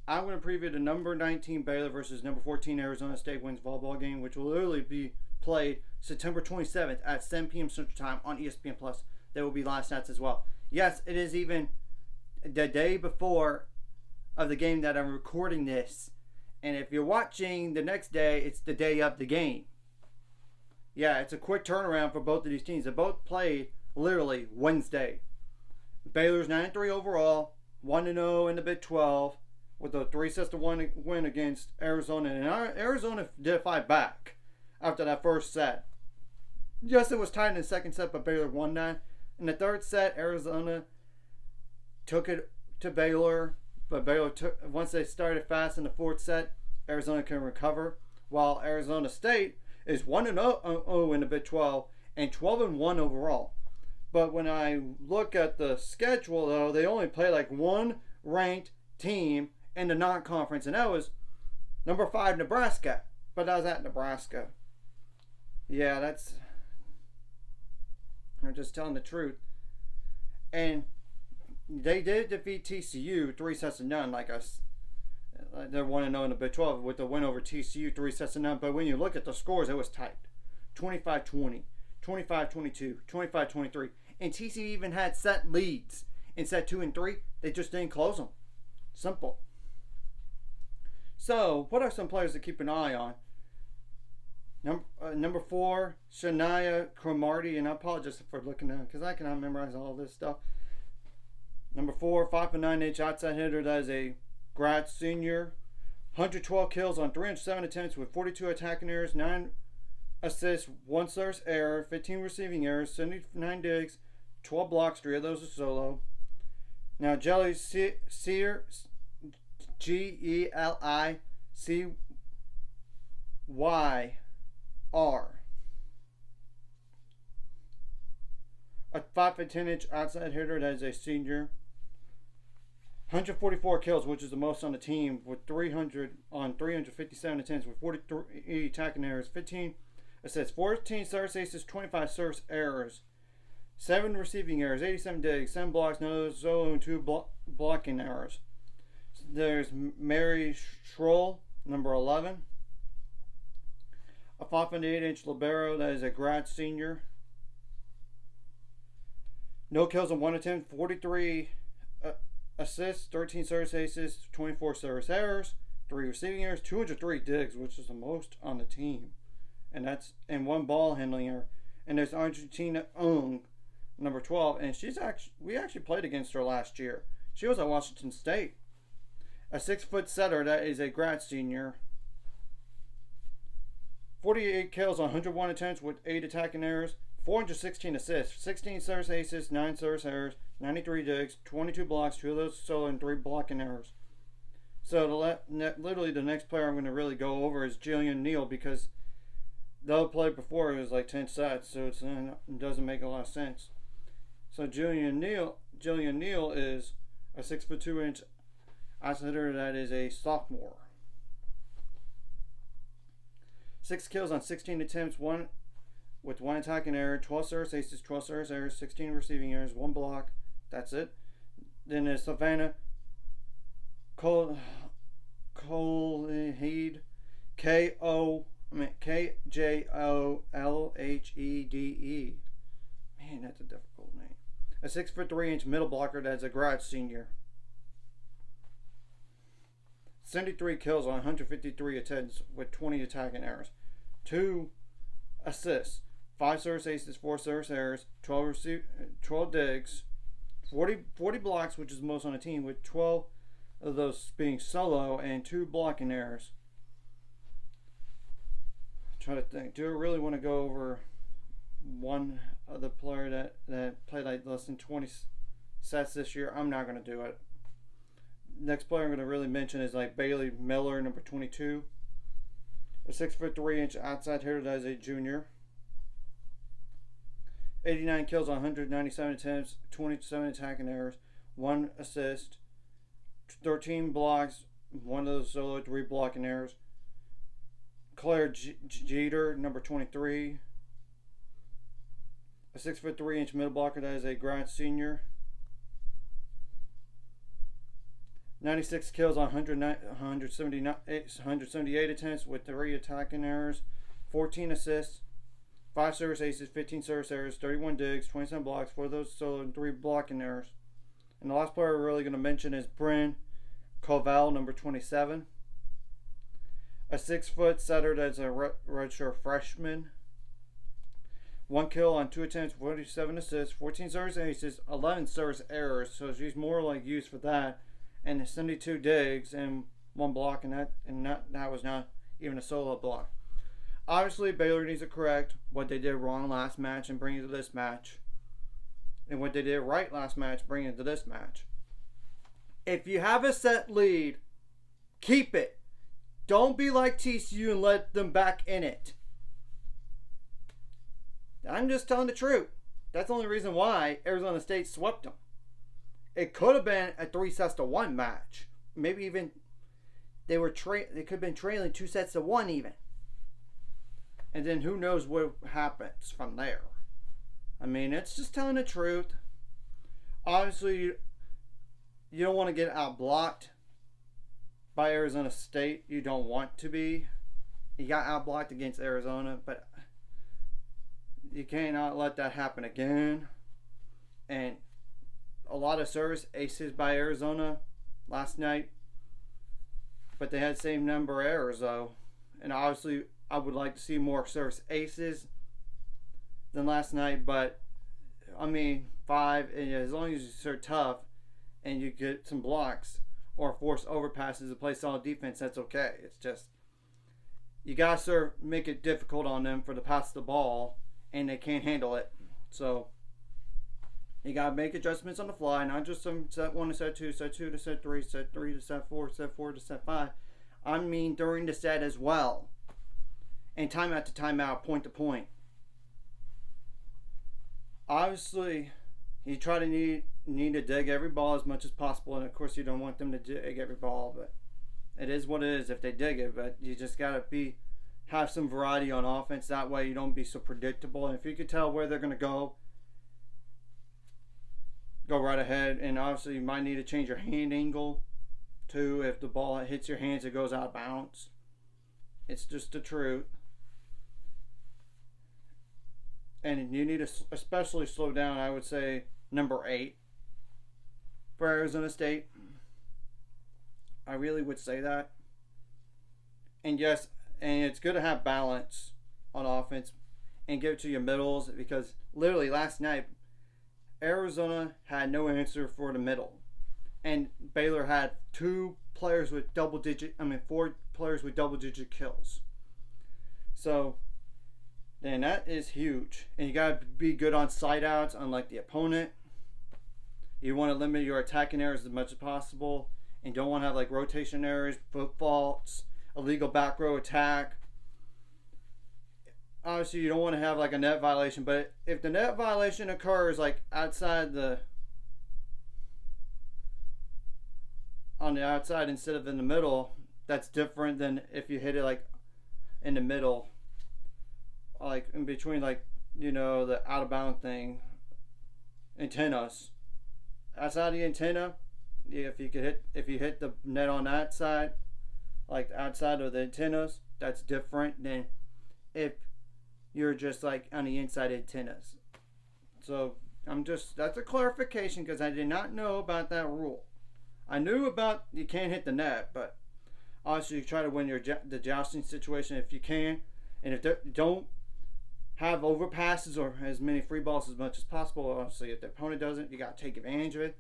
I'm going to preview the number 19 Baylor versus number 14 Arizona State Wings volleyball game, which will literally be played September 27th at 7 p.m. Central Time on ESPN Plus. There will be live stats as well. Yes, it is even the day before of the game that I'm recording this. And if you're watching the next day, it's the day of the game. Yeah, it's a quick turnaround for both of these teams. They both played literally Wednesday. Baylor's 9-3 overall, 1-0 in the Big 12, with a 3-1 win against Arizona. And Arizona did fight back after that first set. Yes, it was tied in the second set, but Baylor won that. In the third set, Arizona took it to Baylor, but Baylor once they started fast in the fourth set, Arizona can recover, while Arizona State is 1-0 in the Big 12 and 12-1 overall. But when I look at the schedule, though, they only play like one ranked team in the non-conference, and that was number 5 Nebraska. But that was at Nebraska. Yeah, I'm just telling the truth. And they did defeat TCU 3-0, like us. They're 1-0 in the Big 12 with the win over TCU 3-0. But when you look at the scores, it was tight. 25-20, 25-22, 25-23. And TCU even had set leads in set 2 and 3. They just didn't close them. Simple. So, what are some players to keep an eye on? Number 4, Shania Cromartie, and I apologize for looking at it because I cannot memorize all this stuff. Number 4, 5'9" outside hitter. That is a grad senior. 112 kills on 307 attempts with 42 attacking errors, 9 assists, 1 service error, 15 receiving errors, 79 digs, 12 blocks, 3 of those are solo. Now, Jelly Sear, Gelicyr, a 5'10" outside hitter. That is a senior. 144 kills, which is the most on the team, with 300 on 357 attempts, with 43 attacking errors, 15 assists, 14 service aces, 25 service errors, 7 receiving errors, 87 digs, 7 blocks, no solo, and 2 blocking errors. There's Mary Schroll, number 11, a 5'8" libero. That is a grad senior. No kills on 1 attempt, 43 assists, 13 service aces, 24 service errors, 3 receiving errors, 203 digs, which is the most on the team, and 1 ball handling error. And there's Argentina Ong, number 12, and we actually played against her last year. She was at Washington State. A 6-foot setter. That is a grad senior. 48 kills on 101 attempts with 8 attacking errors, 416 assists, 16 service aces, 9 service errors, 93 digs, 22 blocks, 2 of those solo, and 3 blocking errors. So literally the next player I'm going to really go over is Jillian Neal, because the other play before it was like 10 sets, so it doesn't make a lot of sense. So Jillian Neal is a 6'2" outside hitter. That is a sophomore. 6 kills on 16 attempts, 1 attacking error, 12 service aces, 12 service errors, 16 receiving errors, 1 block. That's it. Then there's Savannah Colheed, Kjolhede. Man, that's a difficult name. A 6'3" middle blocker. That's a grad senior. 73 kills on 153 attempts with 20 attacking errors, 2 assists, 5 service aces, 4 service errors, 12 digs, 40 blocks, which is the most on the team, with 12 of those being solo, and 2 blocking errors. I'm trying to think. Do I really want to go over one other player that played like less than 20 sets this year? I'm not going to do it. Next player I'm going to really mention is like Bailey Miller, number 22. A 6'3" outside hitter. That is a junior. 89 kills on 197 attempts, 27 attacking errors, 1 assist, 13 blocks, 1 of those solo, 3 blocking errors. Claire Jeter, number 23. A 6'3" middle blocker. That is a grad senior. 96 kills on 178 attempts with 3 attacking errors, 14 assists, 5 service aces, 15 service errors, 31 digs, 27 blocks, 4 of those solo, and 3 blocking errors. And the last player we're really going to mention is Bryn Koval, number 27. A 6-foot setter that's a redshirt freshman. 1 kill on 2 attempts, 47 assists, 14 service aces, 11 service errors. So she's more like used for that. And 72 digs and 1 block, and that was not even a solo block. Obviously, Baylor needs to correct what they did wrong last match and bring it to this match, and what they did right last match, bring it to this match. If you have a set lead, keep it. Don't be like TCU and let them back in it. I'm just telling the truth. That's the only reason why Arizona State swept them. It could have been a 3-1 match. Maybe even they could have been trailing 2-1 even. And then who knows what happens from there. I mean, it's just telling the truth. Obviously, you don't want to get out-blocked by Arizona State. You don't want to be. You got out-blocked against Arizona, but you cannot let that happen again. And a lot of service aces by Arizona last night, but they had the same number of errors though. And obviously, I would like to see more service aces than last night, but I mean, 5, and as long as you're tough and you get some blocks or force overpasses to play solid defense, that's okay. It's just you gotta make it difficult on them for to pass the ball, and they can't handle it. So you gotta make adjustments on the fly, not just from set 1 to set 2, set 2 to set 3, set 3 to set 4, set 4 to set 5. I mean during the set as well. And timeout to timeout, point to point. Obviously, you try to need to dig every ball as much as possible, and of course you don't want them to dig every ball, but it is what it is if they dig it. But you just gotta have some variety on offense. That way you don't be so predictable. And if you could tell where they're gonna go right ahead. And obviously you might need to change your hand angle too. If the ball hits your hands, it goes out of bounds. It's just the truth. And you need to especially slow down, I would say, number 8 for Arizona State. I really would say that. And yes, and it's good to have balance on offense and give it to your middles, because literally last night Arizona had no answer for the middle, and Baylor had 4 players with double digit kills. So then that is huge, and you gotta be good on side outs, unlike the opponent. You want to limit your attacking errors as much as possible, and don't want to have like rotation errors, foot faults, illegal back row attack. Obviously, you don't want to have like a net violation, but if the net violation occurs like outside on the outside instead of in the middle, that's different than if you hit it like in the middle, like in between, like, you know, the out of bound thing, antennas. Outside the antenna, if you hit the net on that side, like outside of the antennas, that's different than if you're just like on the inside antennas. So that's a clarification, because I did not know about that rule. I knew about you can't hit the net, but obviously you try to win the jousting situation if you can, and if don't have overpasses or as many free balls as much as possible. Obviously, if the opponent doesn't, you got to take advantage of it.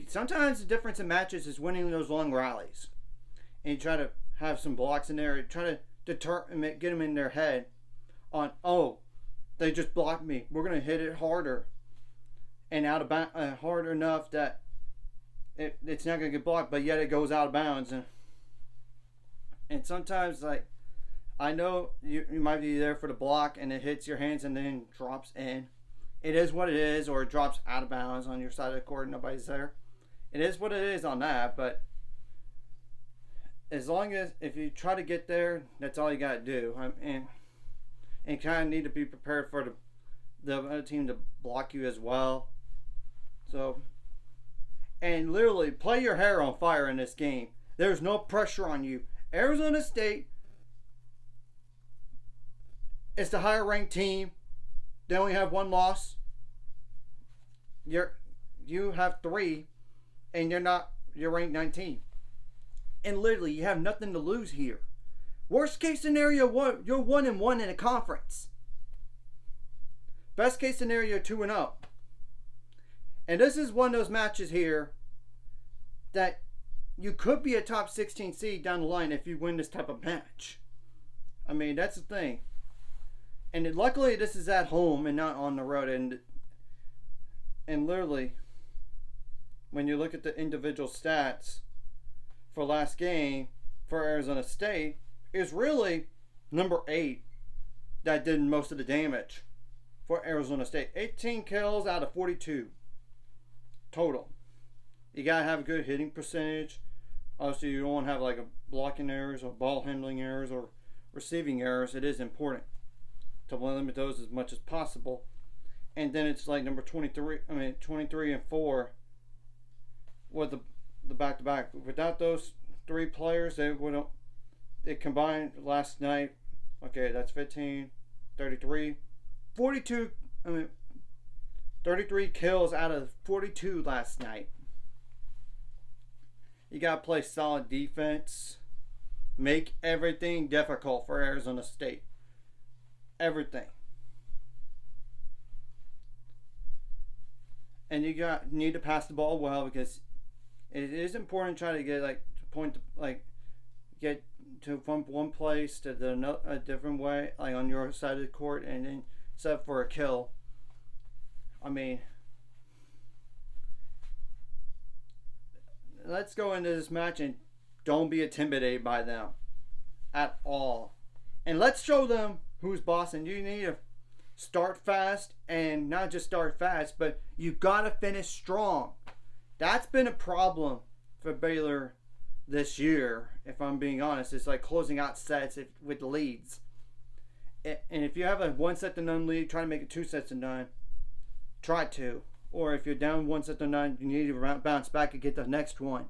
Sometimes the difference in matches is winning those long rallies, and you try to have some blocks in there, try to get them in their head on, oh, they just blocked me, we're going to hit it harder and out of hard enough that it's not going to get blocked, but yet it goes out of bounds. And sometimes, like, I know you might be there for the block and it hits your hands and then drops in. It is what it is, or it drops out of bounds on your side of the court and nobody's there. It is what it is on that, but as long as if you try to get there, that's all you got to do. And kind of need to be prepared for the other team to block you as well. So and literally play your hair on fire in this game. There's no pressure on you. Arizona State is the higher ranked team. They only have one loss. You have 3, and you're ranked 19. And literally, you have nothing to lose here. Worst case scenario, you're 1-1 in a conference. Best case scenario, 2-0. And this is one of those matches here that you could be a top 16 seed down the line if you win this type of match. I mean, that's the thing. And luckily, this is at home and not on the road. And literally, when you look at the individual stats for last game for Arizona State, is really number 8 that did most of the damage for Arizona State. 18 kills out of 42 total. You gotta have a good hitting percentage. Obviously, you don't want to have like a blocking errors or ball handling errors or receiving errors. It is important to limit those as much as possible. And then it's like number 23 and 4 with the back-to-back. Without those 3 players, they combined last night. Okay, that's 15, 33, 42. 33 kills out of 42 last night. You got to play solid defense. Make everything difficult for Arizona State. Everything. And you need to pass the ball well, because it is important to try to get from one place to a different way, like on your side of the court, and then set up for a kill. I mean, let's go into this match and don't be intimidated by them at all. And let's show them who's boss. And you need to start fast, and not just start fast, but you gotta finish strong. That's been a problem for Baylor this year, if I'm being honest. It's like closing out sets with leads. And if you have a 1-0 lead, try to make it 2-0. Try to. Or if you're down 1-0, you need to bounce back and get the next one.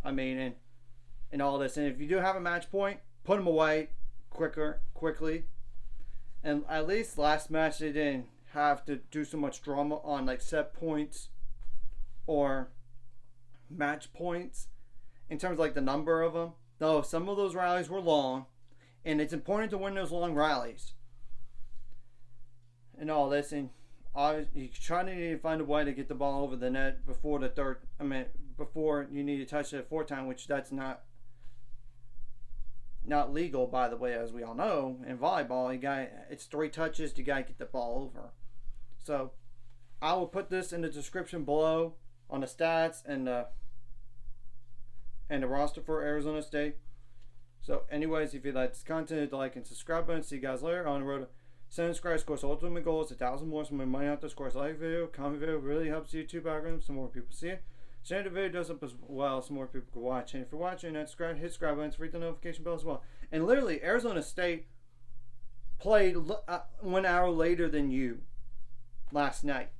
I mean, and all this. And if you do have a match point, put them away quickly. And at least last match, they didn't have to do so much drama on like set points or match points in terms of like the number of them. Though some of those rallies were long, and it's important to win those long rallies and all this. And you try to need to find a way to get the ball over the net before before you need to touch it 4 times, which that's not legal, by the way, as we all know. In volleyball, it's 3 touches, you gotta get the ball over. So I will put this in the description below on the stats and the roster for Arizona State. So anyways, if you like this content, hit the like and subscribe button. See you guys later on the road to 7 subscribers. Of course, ultimate goal is 1,000 more. So my money out there. Of course, like video, comment video really helps YouTube algorithm, so more people see it. Share the video does up as well, so more people can watch. And if you're watching, hit subscribe button, hit the notification bell as well. And literally, Arizona State played 1 hour later than you last night.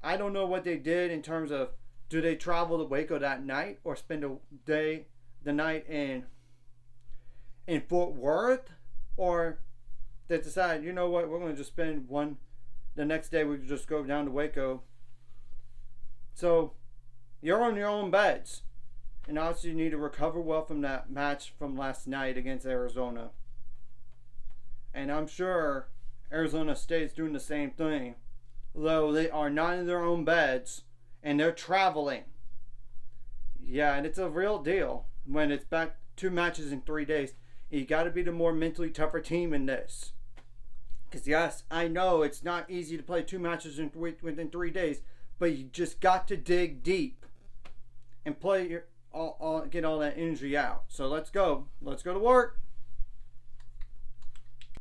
I don't know what they did in terms of, do they travel to Waco that night or spend the night in Fort Worth, or they decide, you know what, we're going to just spend the next day we can just go down to Waco. So you're on your own beds. And obviously you need to recover well from that match from last night against Arizona. And I'm sure Arizona State's doing the same thing, though they are not in their own beds and they're traveling. Yeah, and it's a real deal when it's back 2 matches in 3 days. You got to be the more mentally tougher team in this. Because yes, I know it's not easy to play 2 matches within 3 days, but you just got to dig deep and play get all that energy out. So let's go to work.